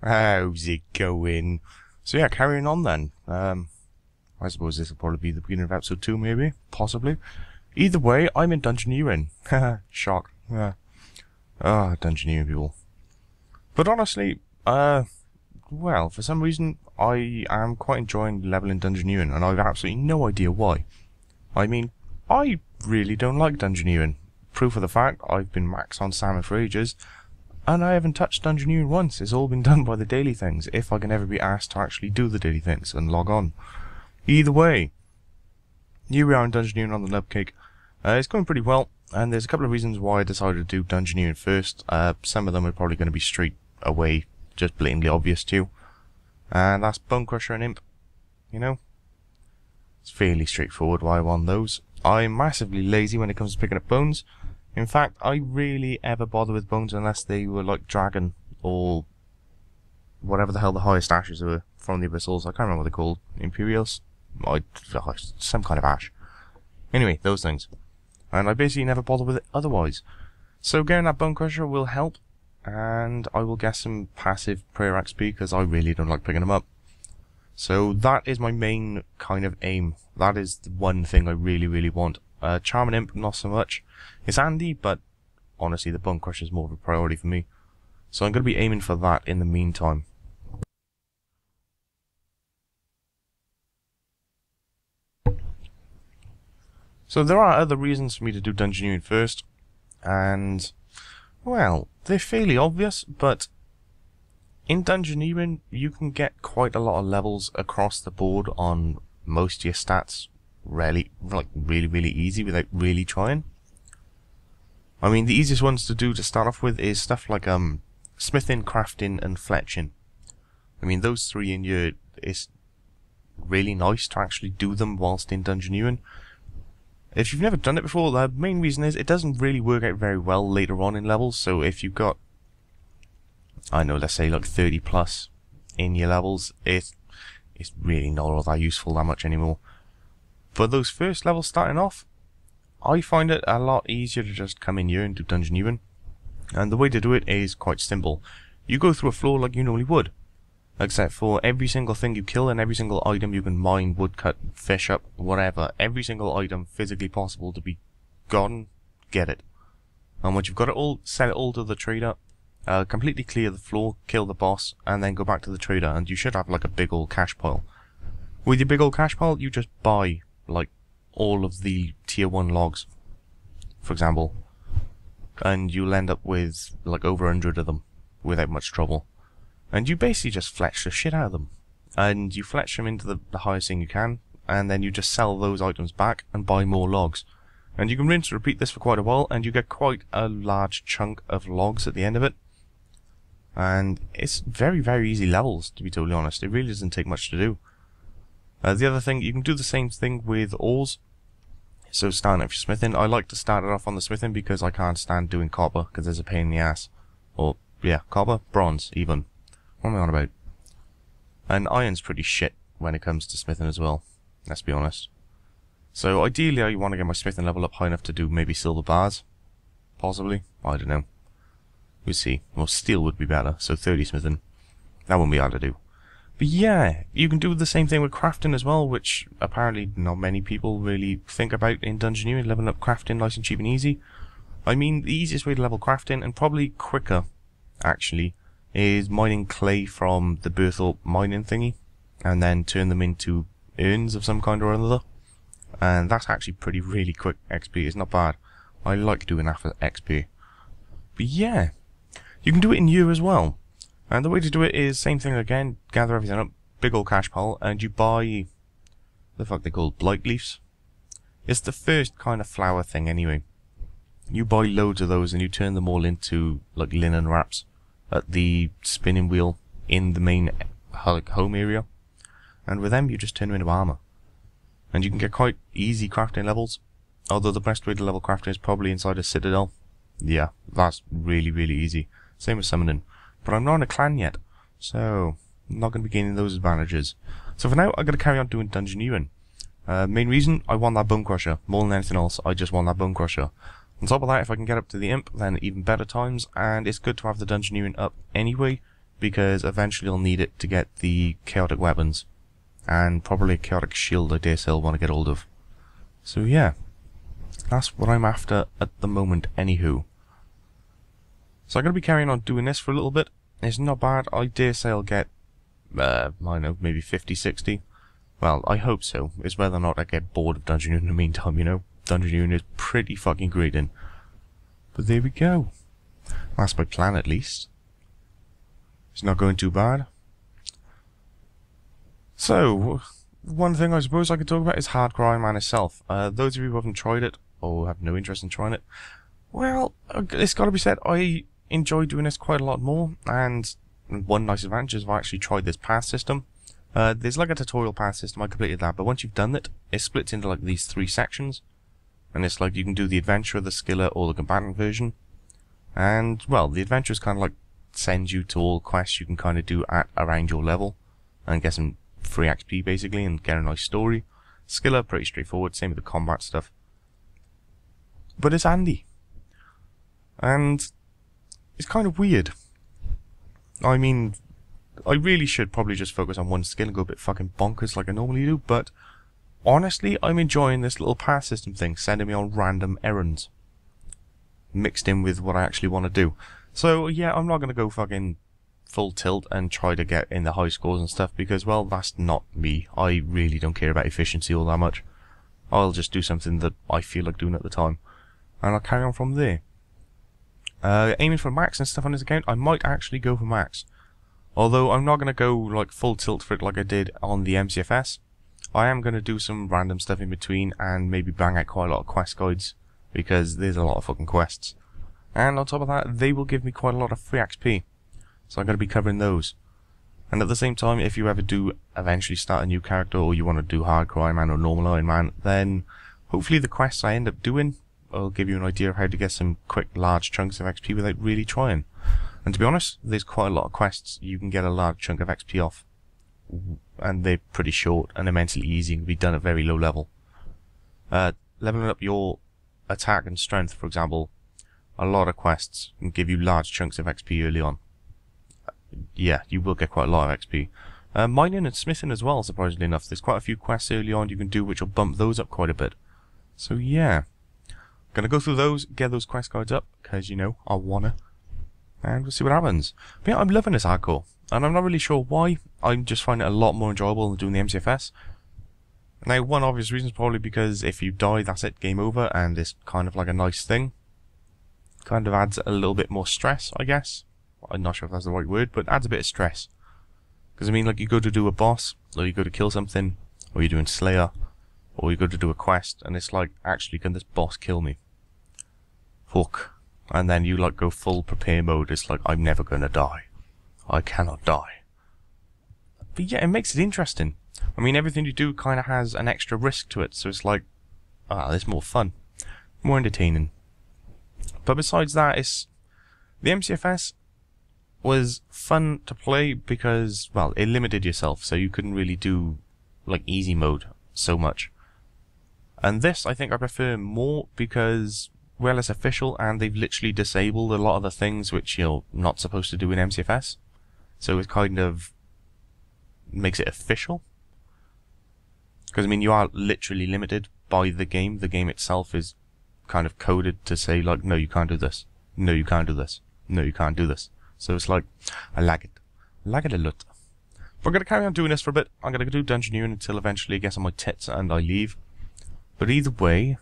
How's it going? So yeah, carrying on then. I suppose this will probably be the beginning of episode 2, maybe, possibly. Either way, I'm in Dungeoneering. Shock. Yeah. Dungeoneering people. But honestly, well, for some reason, I am quite enjoying leveling Dungeoneering, and I've absolutely no idea why. I mean, I really don't like Dungeoneering. Proof of the fact, I've been max on Salmon for ages, and I haven't touched Dungeoneering once. It's all been done by the daily things, if I can ever be asked to actually do the daily things and log on. Either way, here we are in Dungeoneering on the Nub Cake. It's going pretty well, and there's a couple of reasons why I decided to do Dungeoneering first. Some of them are probably going to be straight away, just blatantly obvious to you. And that's Bone Crusher and Imp. You know? It's fairly straightforward why I want those. I'm massively lazy when it comes to picking up bones. In fact, I rarely ever bother with bones unless they were like dragon or whatever the hell the highest ashes were from the Abyssals. I can't remember what they're called. Imperials? Some kind of ash. Anyway, those things. And I basically never bother with it otherwise. So getting that Bone Crusher will help, and I will get some passive prayer XP because I really don't like picking them up. So that is my main kind of aim. That is the one thing I really want. Charm and Imp, not so much. It's handy, but honestly the Bone Crusher is more of a priority for me. So I'm going to be aiming for that in the meantime. So there are other reasons for me to do Dungeoneering first, and well, they're fairly obvious, but in Dungeoneering you can get quite a lot of levels across the board on most of your stats really easy without really trying. I mean, the easiest ones to do to start off with is stuff like smithing, crafting and fletching. I mean, those three in here, it's really nice to actually do them whilst in Dungeoneering. If you've never done it before, the main reason is it doesn't really work out very well later on in levels. So if you've got, I don't know, let's say like 30 plus in your levels, it's really not all that useful that much anymore. But those first levels starting off, I find it a lot easier to just come in here and do Dungeoneering. And the way to do it is quite simple. You go through a floor like you normally would, except for every single thing you kill and every single item you can mine, woodcut, fish up, whatever. Every single item physically possible to be gotten, get it. And once you've got it all, set it all to the trader, completely clear the floor, kill the boss, and then go back to the trader, and you should have like a big old cash pile. With your big old cash pile, you just buy like all of the tier 1 logs, for example, and you'll end up with like over 100 of them without much trouble. And you basically just fletch the shit out of them. And you fletch them into the highest thing you can, and then you just sell those items back and buy more logs. And you can rinse and repeat this for quite a while, and you get quite a large chunk of logs at the end of it. And it's very easy levels, to be totally honest. It really doesn't take much to do. The other thing, you can do the same thing with ores. So starting off your smithing, I like to start it off on the smithing because I can't stand doing copper, because there's a pain in the ass. Or, yeah, copper, bronze, even. What am I on about? And iron's pretty shit when it comes to smithing as well, let's be honest. So ideally I want to get my smithing level up high enough to do maybe silver bars. Possibly, I don't know. We'll see. Well, steel would be better, so 30 smithing. That wouldn't be hard to do. But yeah, you can do the same thing with crafting as well, which apparently not many people really think about in Dungeoneering, leveling up crafting nice and cheap and easy. I mean, the easiest way to level crafting, and probably quicker, actually, is mining clay from the Berthorpe mining thingy, and then turn them into urns of some kind or another. And that's actually really quick XP, it's not bad. I like doing that for XP. But yeah, you can do it in here as well. And the way to do it is, same thing again, gather everything up, big old cash pile, and you buy, the fuck they called, blight leaves? It's the first kind of flower thing anyway. You buy loads of those and you turn them all into like linen wraps at the spinning wheel in the main home area, and with them you just turn them into armor, and you can get quite easy crafting levels. Although the best way to level crafting is probably inside a citadel. Yeah, that's really easy. Same as summoning, but I'm not in a clan yet, so I'm not going to be gaining those advantages. So for now I'm going to carry on doing Dungeoneering. Main reason, I want that Bone Crusher more than anything else. I just want that Bone Crusher. On top of that, if I can get up to the Imp, then even better times, and it's good to have the Dungeoneering up anyway, because eventually I'll need it to get the chaotic weapons. And probably a chaotic shield I dare say I'll want to get hold of. So yeah, that's what I'm after at the moment, anywho. So I'm going to be carrying on doing this for a little bit. It's not bad. I dare say I'll get, I don't know, maybe 50, 60. Well, I hope so. It's whether or not I get bored of Dungeoneering in the meantime, you know. Dungeoneering is pretty fucking great in. But there we go. That's my plan at least. It's not going too bad. So, one thing I suppose I could talk about is Hardcore Ironman itself. Those of you who haven't tried it, or have no interest in trying it, well, it's got to be said, I enjoy doing this quite a lot more, and one nice advantage is I've actually tried this path system. There's like a tutorial path system, I completed that, but once you've done it, it splits into like these 3 sections, and it's like you can do the adventurer, the skiller, or the combatant version. And, well, the adventure is kind of like sends you to all quests you can kind of do at around your level, and get some free XP basically, and get a nice story. Skiller, pretty straightforward, same with the combat stuff. But it's handy. And it's kind of weird. I mean, I really should probably just focus on one skill and go a bit fucking bonkers like I normally do, but honestly, I'm enjoying this little path system thing, sending me on random errands. Mixed in with what I actually want to do. So yeah, I'm not going to go fucking full tilt and try to get in the high scores and stuff because, well, that's not me. I really don't care about efficiency all that much. I'll just do something that I feel like doing at the time, and I'll carry on from there. Aiming for max and stuff on this account, I might actually go for max. Although I'm not going to go like full tilt for it like I did on the MCFS. I am going to do some random stuff in between and maybe bang out quite a lot of quest guides, because there's a lot of fucking quests. And on top of that, they will give me quite a lot of free XP. So I'm going to be covering those. And at the same time, if you ever do eventually start a new character, or you want to do Hardcore Ironman or Normal Ironman, then hopefully the quests I end up doing will give you an idea of how to get some quick, large chunks of XP without really trying. And to be honest, there's quite a lot of quests you can get a large chunk of XP off. And they're pretty short and immensely easy and can be done at very low level. Leveling up your attack and strength, for example, a lot of quests can give you large chunks of XP early on. Yeah, you will get quite a lot of XP. Mining and smithing as well, surprisingly enough. There's quite a few quests early on you can do which will bump those up quite a bit. So yeah, gonna go through those, get those quest cards up, because, you know, I wanna. And we'll see what happens. But yeah, I'm loving this hardcore. And I'm not really sure why. I'm just finding it a lot more enjoyable than doing the MCFS. Now, one obvious reason is probably because if you die, that's it, game over, and it's kind of like a nice thing. Kind of adds a little bit more stress, I guess. I'm not sure if that's the right word, but adds a bit of stress. Because, I mean, like, you go to do a boss, or you go to kill something, or you're doing Slayer, or you go to do a quest, and it's like, actually, can this boss kill me? Fuck. And then you, like, go full prepare mode. It's like, I'm never gonna die. I cannot die. But yeah, it makes it interesting. I mean, everything you do kind of has an extra risk to it, so it's like, it's more fun. More entertaining. But besides that, it's... The MCFS was fun to play because, well, it limited yourself, so you couldn't really do, like, easy mode so much. And this, I think I prefer more because, well, it's official, and they've literally disabled a lot of the things which you're not supposed to do in MCFS. So it kind of makes it official. Because, I mean, you are literally limited by the game. The game itself is kind of coded to say, like, no, you can't do this. No, you can't do this. No, you can't do this. So it's like, I like it. I like it a lot. But I'm going to carry on doing this for a bit. I'm going to do Dungeoneering until eventually it gets on my tits and I leave. But either way,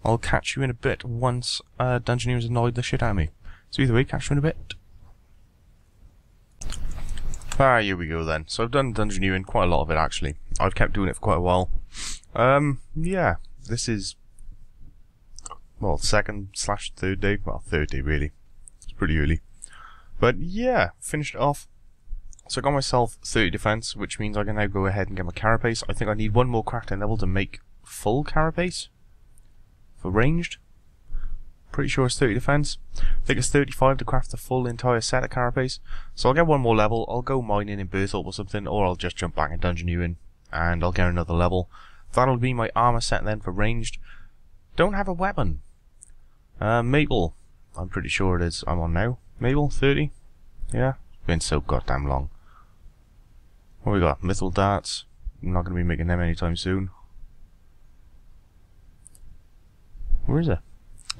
I'll catch you in a bit once Dungeoneering's annoyed the shit out of me. So either way, catch you in a bit. Here we go then. So I've done Dungeoneering, quite a lot of it actually. I've kept doing it for quite a while. Yeah, this is, well, second/third day. Well, third day really. It's pretty early. But yeah, finished it off. So I got myself 30 defense, which means I can now go ahead and get my carapace. I think I need one more crafting level to make full carapace for ranged. Pretty sure it's 30 defense. I think it's 35 to craft the full entire set of carapace. So I'll get one more level. I'll go mining in Berthorpe or something, or I'll just jump back in Dungeoneering and I'll get another level. That'll be my armor set then for ranged. Don't have a weapon. Maple. I'm pretty sure it is. I'm on now. Maple 30. Yeah, Been so goddamn long. What we got? Mythal darts. I'm not going to be making them anytime soon. Where is it?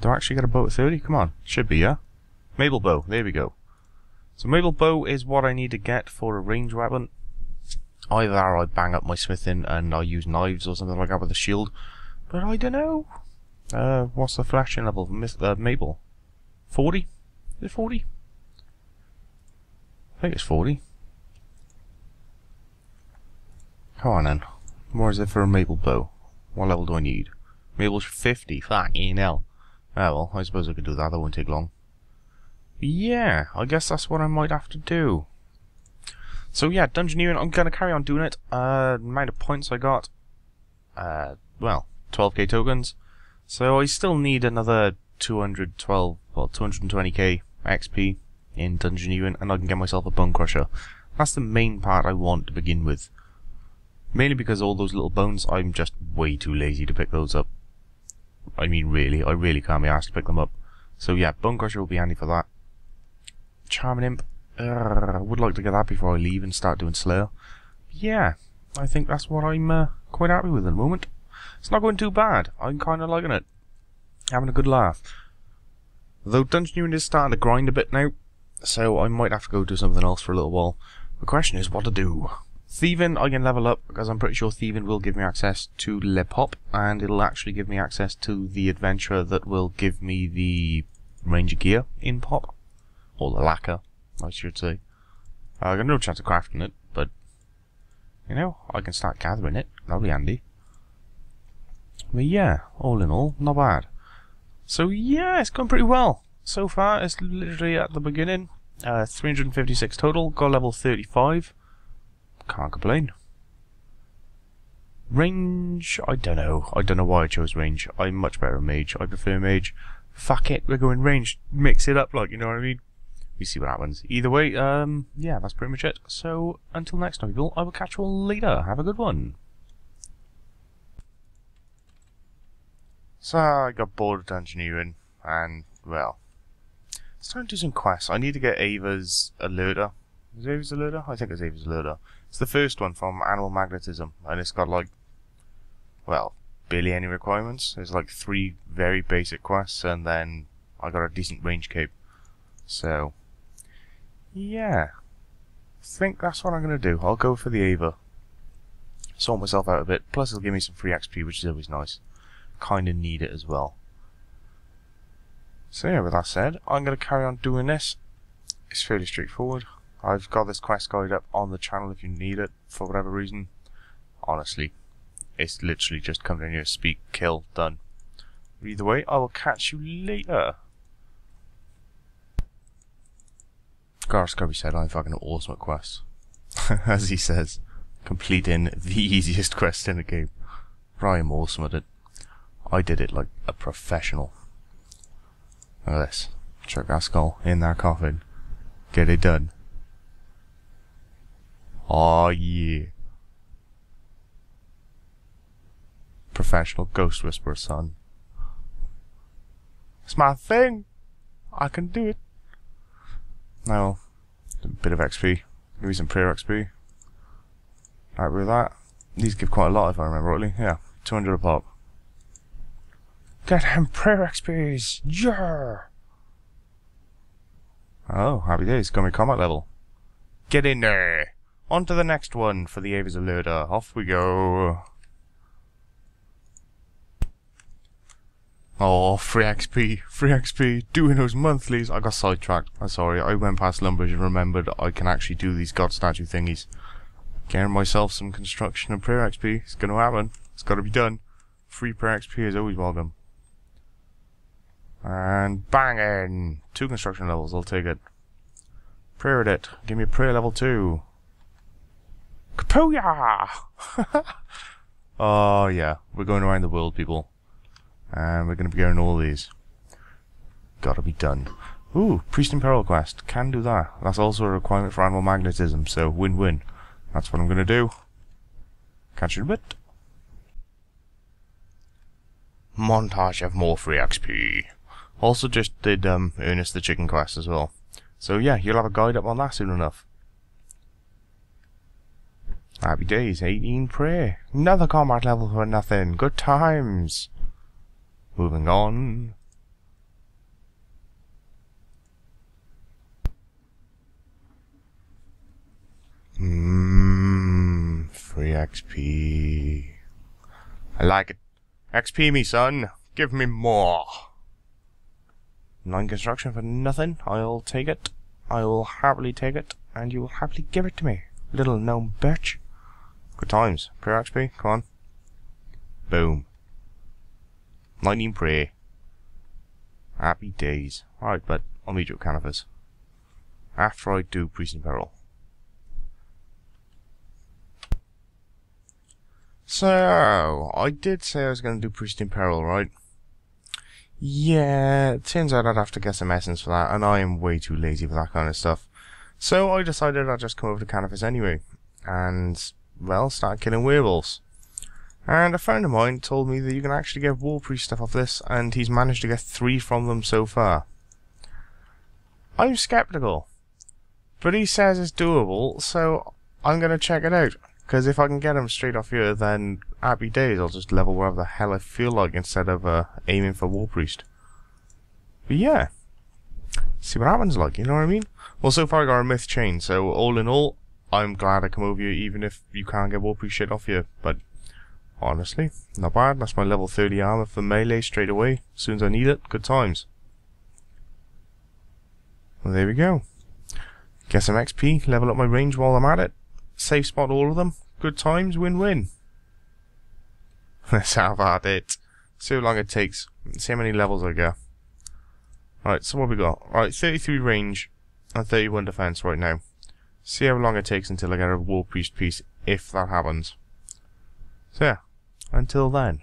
Do I actually get a bow at 30? Come on. Should be, yeah? Maple bow. There we go. So maple bow is what I need to get for a range weapon. Either I bang up my smithing and I use knives or something like that with a shield. But I don't know. What's the flashing level of maple? 40? Is it 40? I think it's 40. Come on then. What is it for a maple bow? What level do I need? Maple's 50. Fucking hell. Ah well, I suppose I could do that. That won't take long. Yeah, I guess that's what I might have to do. So yeah, Dungeoneering, I'm going to carry on doing it. Amount of points I got. Well, 12k tokens. So I still need another 220k XP in Dungeoneering, and I can get myself a Bone Crusher. That's the main part I want to begin with. Mainly because all those little bones, I'm just way too lazy to pick those up. I mean, really, I really can't be asked to pick them up. So yeah, Bone Crusher will be handy for that. Charming Imp, I would like to get that before I leave and start doing Slayer. Yeah, I think that's what I'm quite happy with at the moment. It's not going too bad. I'm kind of liking it. Having a good laugh. Though Dungeoneering is starting to grind a bit now, so I might have to go do something else for a little while. The question is what to do. Thieving I can level up, because I'm pretty sure Thieving will give me access to Le Pop, and it'll actually give me access to the adventure that will give me the Ranger gear in Pop. Or the lacquer, I should say. I got no chance of crafting it, but, you know, I can start gathering it. That'll be handy. But yeah, all in all, not bad. So yeah, it's gone pretty well. So far, it's literally at the beginning. 356 total, got level 35. Can't complain. Range, I don't know. I don't know why I chose range. I'm much better at mage. I prefer mage. Fuck it, we're going range. Mix it up, like, you know what I mean? We see what happens. Either way, yeah, that's pretty much it. So, until next time, people, I will catch you all later. Have a good one. So, I got bored of Dungeoneering, and, well, starting to do some quests. I need to get Ava's alerter. Is it Ava's alerter? I think it's Ava's alerter. It's the first one from Animal Magnetism, and it's got, like, well, barely any requirements. There's, like, 3 very basic quests, and then I got a decent range cape. So, yeah, I think that's what I'm going to do. I'll go for the Ava. Sort myself out a bit, plus it'll give me some free XP, which is always nice. Kind of need it as well. So yeah, with that said, I'm going to carry on doing this. It's fairly straightforward. I've got this quest guide up on the channel if you need it, for whatever reason. Honestly, it's literally just come down here, speak, kill, done. Either way, I will catch you later. Garth Scubby said I'm fucking awesome at quests. As he says, completing the easiest quest in the game. But I am awesome at it. I did it like a professional. Look at this. Chuck that skull in that coffin. Get it done. Oh yeah. Professional ghost whisperer, son. It's my thing. I can do it. Now, a bit of XP. Give me some prayer XP. Happy with that. These give quite a lot if I remember rightly. Yeah, 200 a pop. Get him prayer XPs! Yeah! Oh, happy days. Got me combat level. Get in there! On to the next one for the Ava's alerter. Off we go. Oh, free XP, free XP, doing those monthlies. I got sidetracked. I'm sorry, I went past Lumbridge and remembered I can actually do these god statue thingies. Getting myself some construction and prayer XP. It's gonna happen. It's gotta be done. Free prayer XP is always welcome. And banging! 2 construction levels, I'll take it. Prayer it. Give me a prayer level 2. Kapooyah! Oh yeah, we're going around the world, people. And we're going to be getting all these. Gotta be done. Ooh, Priest in Peril quest. Can do that. That's also a requirement for Animal Magnetism, so win-win. That's what I'm going to do. Catch you in a bit. Montage of more free XP. Also just did Ernest the Chicken quest as well. So yeah, you'll have a guide up on that soon enough. Happy days, 18 prey. Another combat level for nothing. Good times. Moving on. Free XP. I like it. XP me, son. Give me more. 9 construction for nothing. I'll take it. I will happily take it. And you will happily give it to me. Little gnome bitch. Good times. Prayer XP. Come on. Boom. 19 prey. Happy days. Alright, but I'll meet you at Canifis. After I do Priest in Peril. So, I did say I was going to do Priest in Peril, right? Yeah, it turns out I'd have to get some essence for that, and I am way too lazy for that kind of stuff. So I decided I'd just come over to Canifis anyway, and, well, start killing werewolves. And a friend of mine told me that you can actually get War Priest stuff off this, and he's managed to get 3 from them so far. I'm skeptical, but he says it's doable, so I'm going to check it out. Because if I can get him straight off here, then happy days, I'll just level wherever the hell I feel like instead of aiming for War Priest. But yeah, see what happens like, you know what I mean? Well, so far I got a myth chain, so all in all, I'm glad I come over here even if you can't get War Priest shit off here. But honestly, not bad. That's my level 30 armor for melee straight away. As soon as I need it, good times. Well, there we go. Get some XP, level up my range while I'm at it. Safe spot all of them. Good times, win-win. Let's have at it. See how long it takes. See how many levels I get. Alright, so what we got? Alright, 33 range and 31 defense right now. See how long it takes until I get a War Priest piece, if that happens. So yeah, until then.